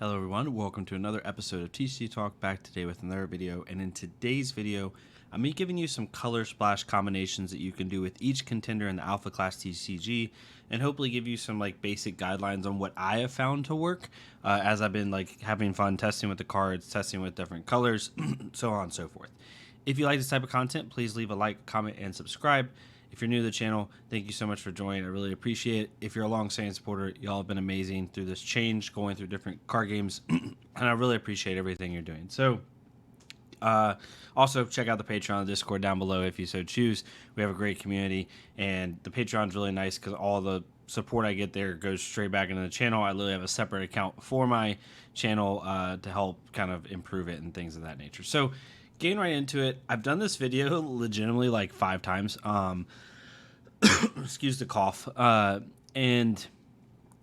Hello everyone, welcome to another episode of TCG Talk, back today with another video. And in today's video, I'm going to be giving you some color splash combinations that you can do with each contender in the alpha class TCG, and hopefully give you some basic guidelines on what I have found to work as I've been having fun testing with the cards, testing with different colors, so on and so forth. If you like this type of content, please leave a like, comment, and subscribe. If you're new to the channel, thank you so much for joining. I really appreciate it. If you're a long-standing supporter, y'all have been amazing through this change, going through different card games, and I really appreciate everything you're doing. So, also check out the Patreon, the Discord down below if you so choose. We have a great community, and the Patreon's really nice because all the support I get there goes straight back into the channel. I literally have a separate account for my channel to help kind of improve it and things of that nature. So, getting right into it, I've done this video legitimately like 5 times. Excuse the cough. And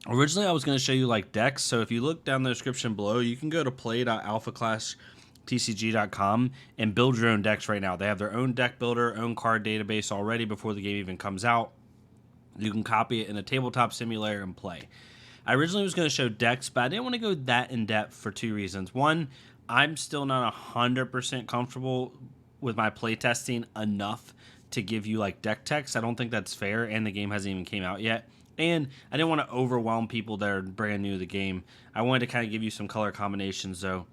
originally I was going to show you decks. So if you look down the description below, you can go to play.alphaclasstcg.com and build your own decks right now. They have their own deck builder, own card database already before the game even comes out. You can copy it in a tabletop simulator and play. I originally was going to show decks, but I didn't want to go that in depth for 2 reasons. One, I'm still not 100% comfortable with my playtesting enough to give you deck text. I don't think that's fair, and the game hasn't even came out yet. And I didn't want to overwhelm people that are brand new to the game. I wanted to kind of give you some color combinations though.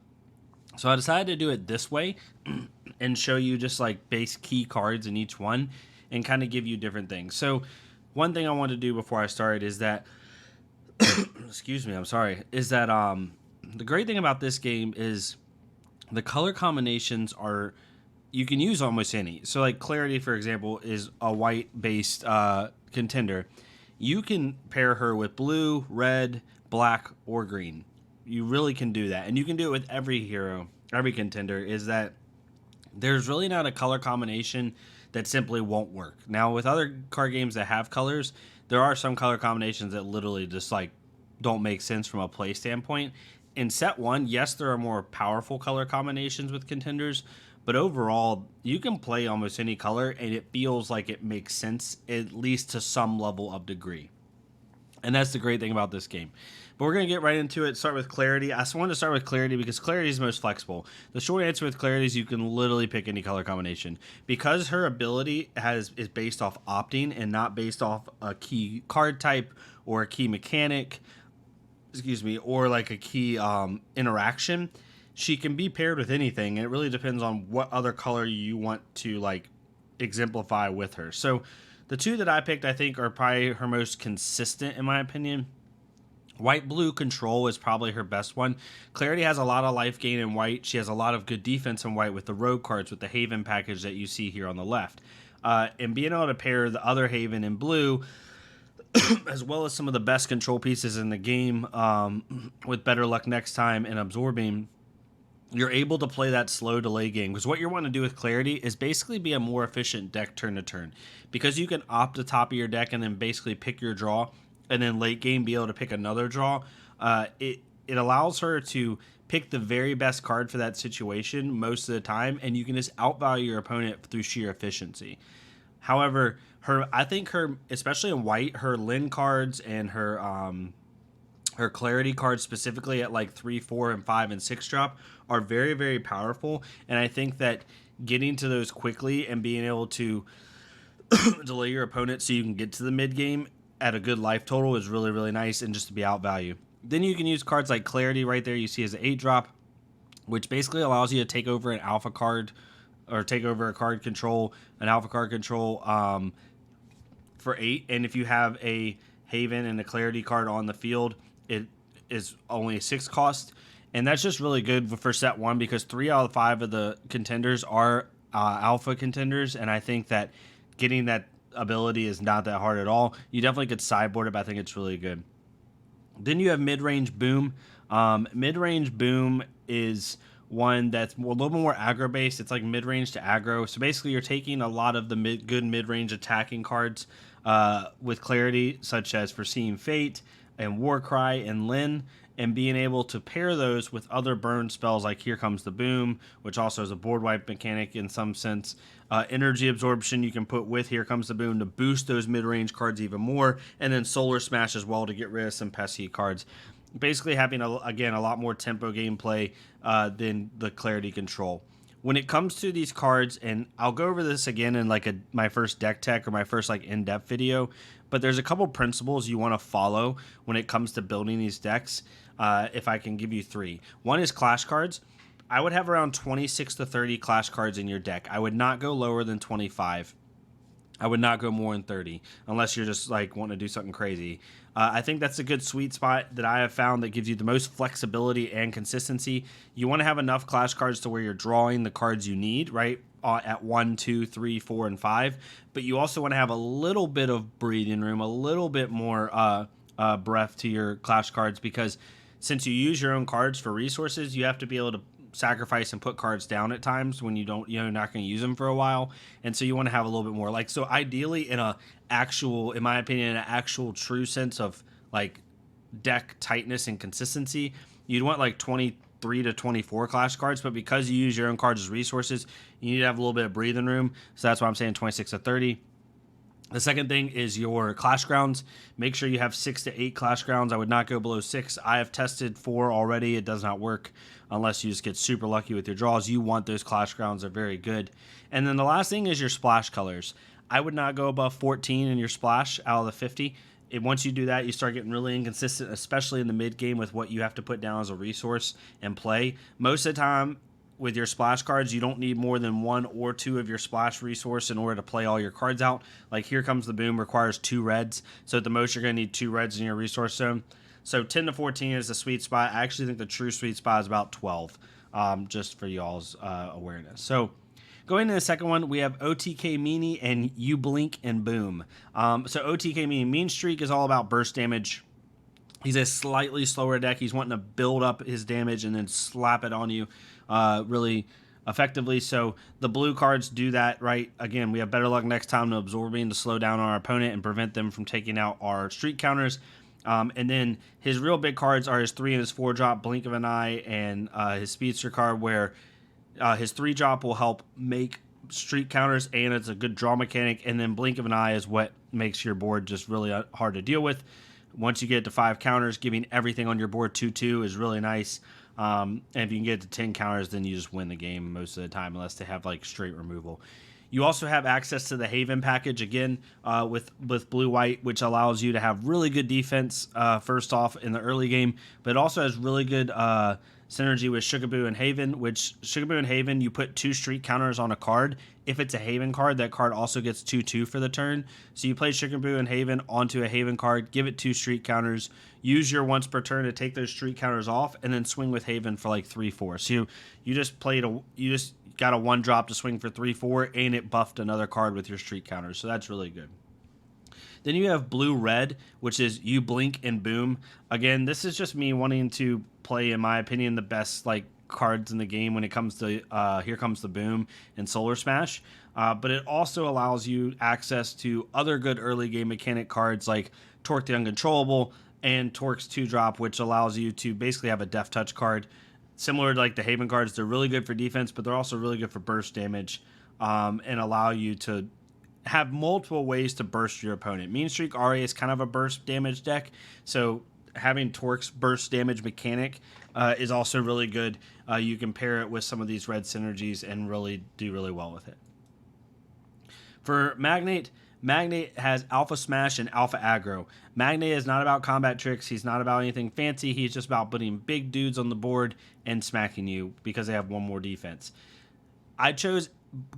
So I decided to do it this way and show you just base key cards in each one and kind of give you different things. So one thing I wanted to do before I started is that excuse me, I'm sorry, is that the great thing about this game is the color combinations are, you can use almost any. So Clarity, for example, is a white-based contender. You can pair her with blue, red, black, or green. You really can do that. And you can do it with every hero, every contender, is that there's really not a color combination that simply won't work. Now, with other card games that have colors, there are some color combinations that literally just don't make sense from a play standpoint. In set 1, yes, there are more powerful color combinations with contenders, but overall, you can play almost any color, and it feels like it makes sense, at least to some level of degree. And that's the great thing about this game. But we're going to get right into it. Start with Clarity. I just wanted to start with Clarity because Clarity is the most flexible. The short answer with Clarity is you can literally pick any color combination. Because her ability is based off opting and not based off a key card type or a key mechanic, or a key interaction, she can be paired with anything, and it really depends on what other color you want to exemplify with her. So the 2 that I picked, I think, are probably her most consistent in my opinion. White-blue Control is probably her best one. Clarity has a lot of life gain in white. She has a lot of good defense in white with the rogue cards, with the Haven package that you see here on the left. And being able to pair the other Haven in blue as well as some of the best control pieces in the game with Better Luck Next Time and Absorbing, you're able to play that slow delay game. Because what you want to do with Clarity is basically be a more efficient deck turn to turn. Because you can opt the top of your deck and then basically pick your draw, and then late game be able to pick another draw. It allows her to pick the very best card for that situation most of the time, and you can just outvalue your opponent through sheer efficiency. However, I think her, especially in white, her Lin cards and her Clarity cards specifically at 3, 4, and 5 and 6 drop are very, very powerful. And I think that getting to those quickly and being able to delay your opponent so you can get to the mid game at a good life total is really, really nice, and just to be outvalued. Then you can use cards like Clarity right there, you see as an 8 drop, which basically allows you to take over an alpha card or take over a card control, an alpha card control for 8. And if you have a Haven and a Clarity card on the field, it is only a 6 cost. And that's just really good for set 1 because 3 out of 5 of the contenders are alpha contenders. And I think that getting that ability is not that hard at all. You definitely could sideboard it, but I think it's really good. Then you have Mid-Range Boom. Mid-Range Boom is one that's a little bit more aggro based. It's mid-range to aggro. So basically you're taking a lot of the good mid-range attacking cards with Clarity, such as Foreseeing Fate and Warcry and Lin, and being able to pair those with other burn spells like Here Comes the Boom, which also is a board wipe mechanic in some sense. Energy Absorption you can put with Here Comes the Boom to boost those mid-range cards even more, and then Solar Smash as well to get rid of some pesky cards. basically having, again, a lot more tempo gameplay than the clarity control. When it comes to these cards, and I'll go over this again in like my first deck tech or my first like in-depth video, but there's a couple principles you want to follow when it comes to building these decks. If I can give you three. One is clash cards. I would have around 26 to 30 clash cards in your deck. I would not go lower than 25. I would not go more than 30 unless you're just like wanting to do something crazy. I think that's a good sweet spot that I have found that gives you the most flexibility and consistency. You want to have enough clash cards to where you're drawing the cards you need, right? At 1, 2, 3, 4, and 5. But you also want to have a little bit of breathing room, a little bit more breath to your clash cards, because since you use your own cards for resources, you have to be able to sacrifice and put cards down at times when you're not going to use them for a while, and so you want to have a little bit more. Like, so ideally, in my opinion, an actual true sense of like deck tightness and consistency, you'd want like 23 to 24 clash cards, but because you use your own cards as resources, you need to have a little bit of breathing room. So that's why I'm saying 26 to 30. The second thing is your clash grounds. Make sure you have 6 to 8 clash grounds. I would not go below 6. I have tested 4 already. It does not work unless you just get super lucky with your draws. You want those clash grounds. They're very good. And then the last thing is your splash colors. I would not go above 14 in your splash out of the 50. Once you do that, you start getting really inconsistent, especially in the mid game with what you have to put down as a resource and play. Most of the time, with your splash cards, you don't need more than 1 or 2 of your splash resource in order to play all your cards out. Like, Here Comes the Boom requires 2 reds, so at the most you're going to need 2 reds in your resource zone. So 10 to 14 is the sweet spot. I actually think the true sweet spot is about 12, just for y'all's awareness. So going into the second one, we have OTK Meanie and You Blink and Boom. So OTK Meanie, Mean Streak is all about burst damage. He's a slightly slower deck. He's wanting to build up his damage and then slap it on you really effectively. So the blue cards do that, right? Again, we have better luck next time to absorbing to slow down our opponent and prevent them from taking out our streak counters. And then his real big cards are his 3 and his 4 drop, Blink of an Eye, and his Speedster card, where his 3 drop will help make streak counters, and it's a good draw mechanic. And then Blink of an Eye is what makes your board just really hard to deal with. Once you get to 5 counters, giving everything on your board 2/2 is really nice. And if you can get to 10 counters, then you just win the game most of the time, unless they have like straight removal. You also have access to the Haven package, again, with blue-white, which allows you to have really good defense, first off, in the early game, but it also has really good synergy with Sugaboo and Haven, which Sugaboo and Haven, you put 2 streak counters on a card. If it's a Haven card, that card also gets 2/2 for the turn. So you play Sugaboo and Haven onto a Haven card, give it 2 streak counters, use your once per turn to take those streak counters off, and then swing with Haven for like 3/4. So you just got a 1 drop to swing for 3/4, and it buffed another card with your streak counters. So that's really good. Then you have blue-red, which is You Blink and Boom. Again, this is just me wanting to play, in my opinion, the best like cards in the game when it comes to Here Comes the Boom and Solar Smash. But it also allows you access to other good early game mechanic cards like Torque the Uncontrollable and Torque's 2-drop, which allows you to basically have a Death Touch card. Similar to like the Haven cards, they're really good for defense, but they're also really good for burst damage, and allow you to have multiple ways to burst your opponent. Mean Streak RA is kind of a burst damage deck, so having Torque's burst damage mechanic is also really good. You can pair it with some of these red synergies and really do really well with it. For Magnate, Magnate has Alpha Smash and Alpha Aggro. Magnate is not about combat tricks. He's not about anything fancy. He's just about putting big dudes on the board and smacking you because they have 1 more defense. I chose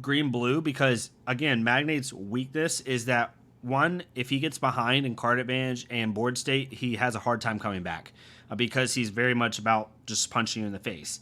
green-blue because, again, Magnate's weakness is that, 1, if he gets behind in card advantage and board state, he has a hard time coming back because he's very much about just punching you in the face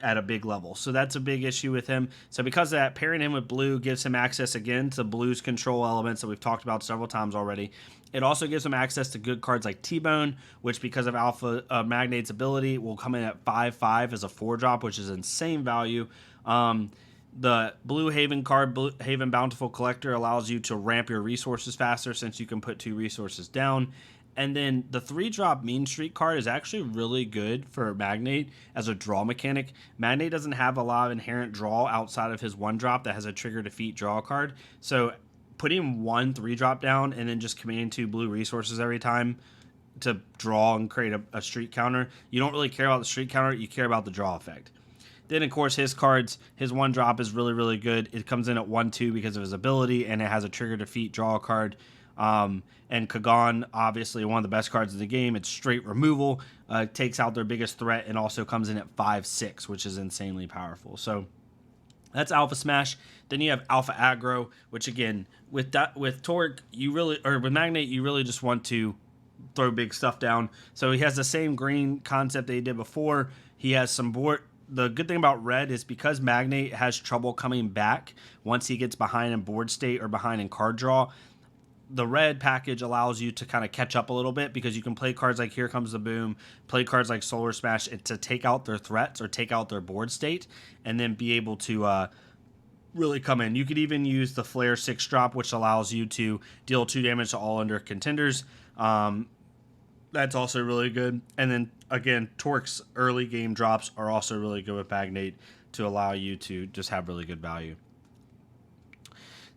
at a big level. So that's a big issue with him. So because of that, pairing him with blue gives him access, again, to blue's control elements that we've talked about several times already. It also gives him access to good cards like T-Bone, which because of Alpha Magnate's ability will come in at 5/5 as a 4-drop, which is insane value. The Blue Haven card, Blue Haven Bountiful Collector, allows you to ramp your resources faster since you can put 2 resources down. And then the 3-drop Mean Streak card is actually really good for Magnate as a draw mechanic. Magnate doesn't have a lot of inherent draw outside of his 1-drop that has a trigger defeat draw card. So putting 1 3-drop down and then just commanding 2 blue resources every time to draw and create a streak counter. You don't really care about the streak counter. You care about the draw effect. Then, of course, his cards, his 1-drop is really, really good. It comes in at 1/2 because of his ability, and it has a trigger defeat, draw a card. And Kagan, obviously one of the best cards in the game. It's straight removal, takes out their biggest threat, and also comes in at 5/6, which is insanely powerful. So that's Alpha Smash. Then you have Alpha Aggro, which again, with Torque, with Magnate, you really just want to throw big stuff down. So he has the same green concept that he did before. He has some board. The good thing about red is because Magnate has trouble coming back once he gets behind in board state or behind in card draw, the red package allows you to kind of catch up a little bit because you can play cards like Here Comes the Boom, play cards like Solar Smash to take out their threats or take out their board state, and then be able to really come in. You could even use the Flare 6-drop, which allows you to deal 2 damage to all under contenders. That's also really good. And then, again, Torque's early game drops are also really good with Magnate to allow you to just have really good value.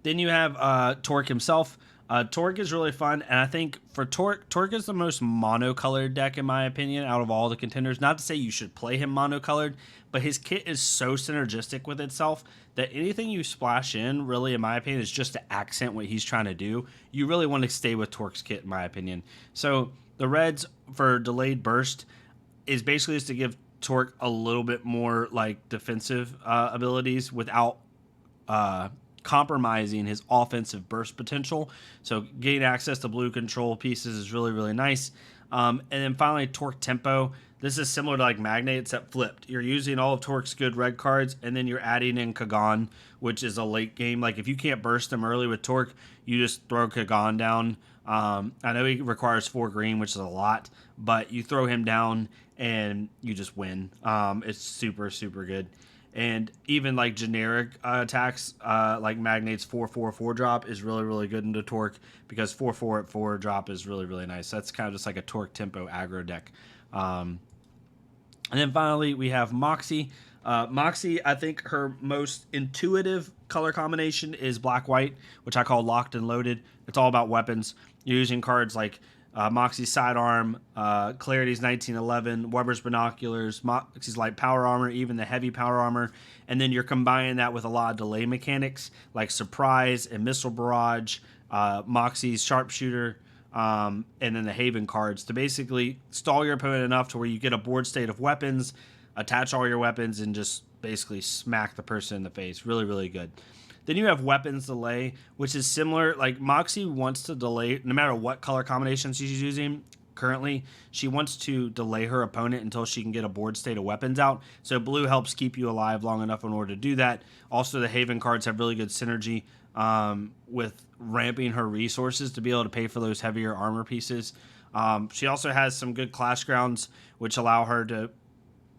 Then you have Torque himself. Torque is really fun, and I think for Torque is the most monocolored deck, in my opinion, out of all the contenders. Not to say you should play him monocolored, but his kit is so synergistic with itself that anything you splash in, really, in my opinion, is just to accent what he's trying to do. You really want to stay with Torque's kit, in my opinion. So the reds for delayed burst is basically just to give Torque a little bit more like defensive abilities without compromising his offensive burst potential. So getting access to blue control pieces is really, really nice. And then finally, Torque Tempo. This is similar to like Magnate, except flipped. You're using all of Torque's good red cards, and then you're adding in Kagan, which is a late game. Like if you can't burst him early with Torque, you just throw Kagan down. I know he requires 4 green, which is a lot, but you throw him down and you just win. It's super, super good. And even like generic attacks, like Magnate's 4/4/4 drop is really, really good into Torque because 4/4 at 4 drop is really, really nice. That's kind of just like a Torque Tempo aggro deck. And then finally, we have Moxie. Moxie, I think her most intuitive color combination is black-white, which I call locked and loaded. It's all about weapons. You're using cards like Moxie's Sidearm, Clarity's 1911, Weber's Binoculars, Moxie's Light Power Armor, even the Heavy Power Armor. And then you're combining that with a lot of delay mechanics like Surprise and Missile Barrage, Moxie's Sharpshooter, and then the Haven cards to basically stall your opponent enough to where you get a board state of weapons, attach all your weapons, and just basically smack the person in the face. Really, really good. Then you have weapons delay, which is similar. Like Moxie wants to delay, no matter what color combination she's using currently, she wants to delay her opponent until she can get a board state of weapons out. So blue helps keep you alive long enough in order to do that. Also, the Haven cards have really good synergy with ramping her resources to be able to pay for those heavier armor pieces. She also has some good Clash Grounds, which allow her to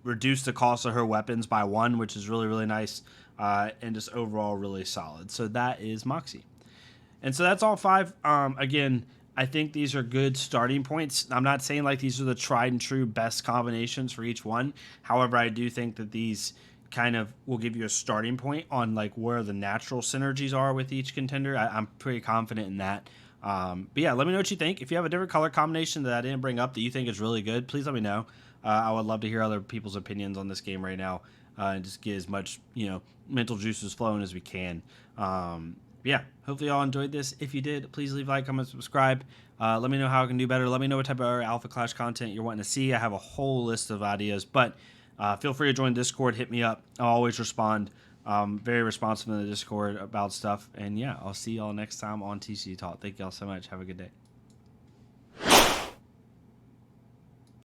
reduce the cost of her weapons by 1, which is really, really nice. And just overall really solid. So that is Moxie. And so that's all 5. Again, I think these are good starting points. I'm not saying like these are the tried and true best combinations for each one. However, I do think that these kind of will give you a starting point on like where the natural synergies are with each contender. I'm pretty confident in that. But yeah, let me know what you think. If you have a different color combination that I didn't bring up that you think is really good, please let me know. I would love to hear other people's opinions on this game right now. And just get as much, mental juices flowing as we can. Yeah, hopefully y'all enjoyed this. If you did, please leave a like, comment, subscribe. Let me know how I can do better. Let me know what type of Alpha Clash content you're wanting to see. I have a whole list of ideas, but feel free to join Discord. Hit me up. I'll always respond. Very responsive in the Discord about stuff. And yeah, I'll see y'all next time on TCG Talk. Thank y'all so much. Have a good day.